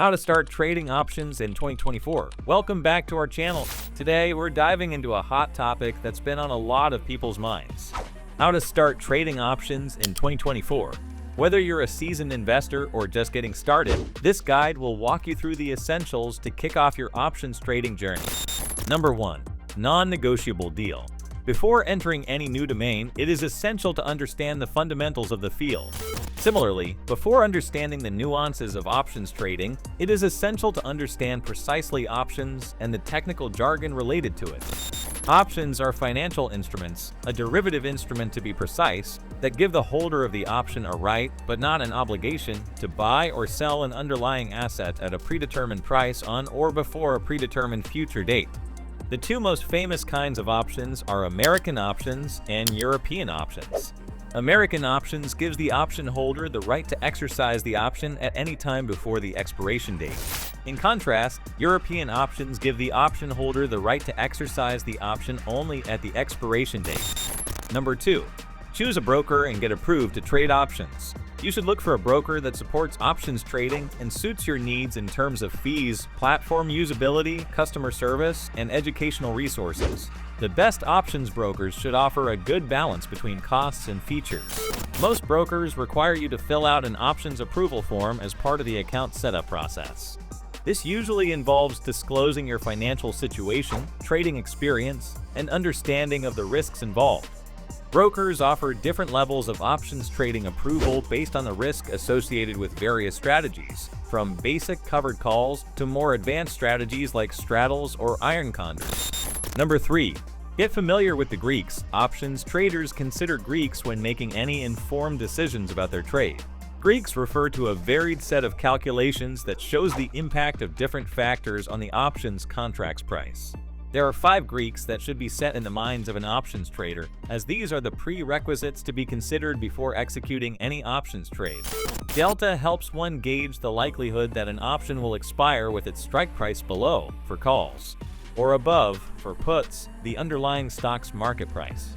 How to start trading options in 2024. Welcome back to our channel. Today, we're diving into a hot topic that's been on a lot of people's minds. How to start trading options in 2024. Whether you're a seasoned investor or just getting started, this guide will walk you through the essentials to kick off your options trading journey. Number 1. Non-negotiable deal. Before entering any new domain, it is essential to understand the fundamentals of the field. Similarly, before understanding the nuances of options trading, it is essential to understand precisely options and the technical jargon related to it. Options are financial instruments, a derivative instrument to be precise, that give the holder of the option a right, but not an obligation, to buy or sell an underlying asset at a predetermined price on or before a predetermined future date. The two most famous kinds of options are American options and European options. American options gives the option holder the right to exercise the option at any time before the expiration date. In contrast, European options give the option holder the right to exercise the option only at the expiration date. Number 2. Choose a broker and get approved to trade options. You should look for a broker that supports options trading and suits your needs in terms of fees, platform usability, customer service, and educational resources. The best options brokers should offer a good balance between costs and features. Most brokers require you to fill out an options approval form as part of the account setup process. This usually involves disclosing your financial situation, trading experience, and understanding of the risks involved. Brokers offer different levels of options trading approval based on the risk associated with various strategies, from basic covered calls to more advanced strategies like straddles or iron condors. Number 3. Get familiar with the Greeks. Options traders consider Greeks when making any informed decisions about their trade. Greeks refer to a varied set of calculations that shows the impact of different factors on the options contract's price. There are 5 Greeks that should be set in the minds of an options trader, as these are the prerequisites to be considered before executing any options trade. Delta helps one gauge the likelihood that an option will expire with its strike price below, for calls, or above, for puts, the underlying stock's market price.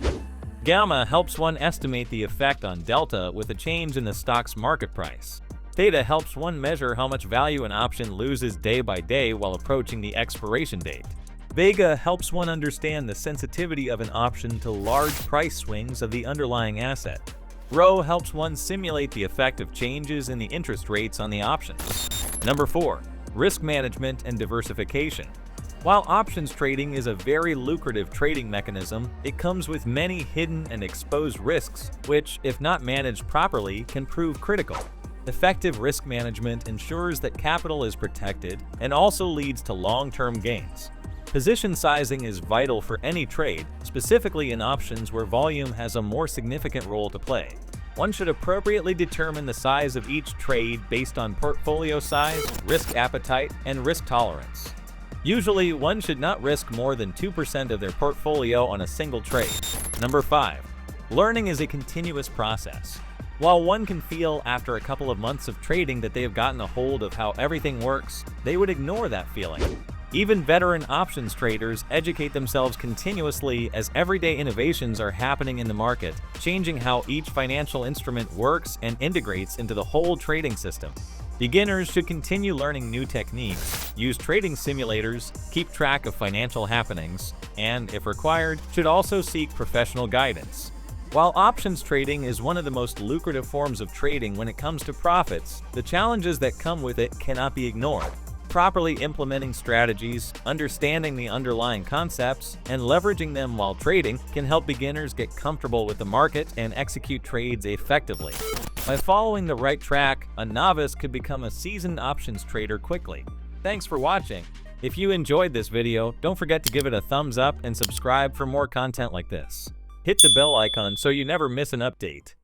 Gamma helps one estimate the effect on delta with a change in the stock's market price. Theta helps one measure how much value an option loses day by day while approaching the expiration date. Vega helps one understand the sensitivity of an option to large price swings of the underlying asset. Rho helps one simulate the effect of changes in the interest rates on the options. Number 4. Risk management and diversification. While options trading is a very lucrative trading mechanism, it comes with many hidden and exposed risks, which, if not managed properly, can prove critical. Effective risk management ensures that capital is protected and also leads to long-term gains. Position sizing is vital for any trade, specifically in options where volume has a more significant role to play. One should appropriately determine the size of each trade based on portfolio size, risk appetite, and risk tolerance. Usually, one should not risk more than 2% of their portfolio on a single trade. Number 5. Learning is a continuous process. While one can feel after a couple of months of trading that they have gotten a hold of how everything works, they would ignore that feeling. Even veteran options traders educate themselves continuously as everyday innovations are happening in the market, changing how each financial instrument works and integrates into the whole trading system. Beginners should continue learning new techniques, use trading simulators, keep track of financial happenings, and, if required, should also seek professional guidance. While options trading is one of the most lucrative forms of trading when it comes to profits, the challenges that come with it cannot be ignored. Properly implementing strategies, understanding the underlying concepts, and leveraging them while trading can help beginners get comfortable with the market and execute trades effectively. By following the right track, a novice could become a seasoned options trader quickly. Thanks for watching. If you enjoyed this video, don't forget to give it a thumbs up and subscribe for more content like this. Hit the bell icon so you never miss an update.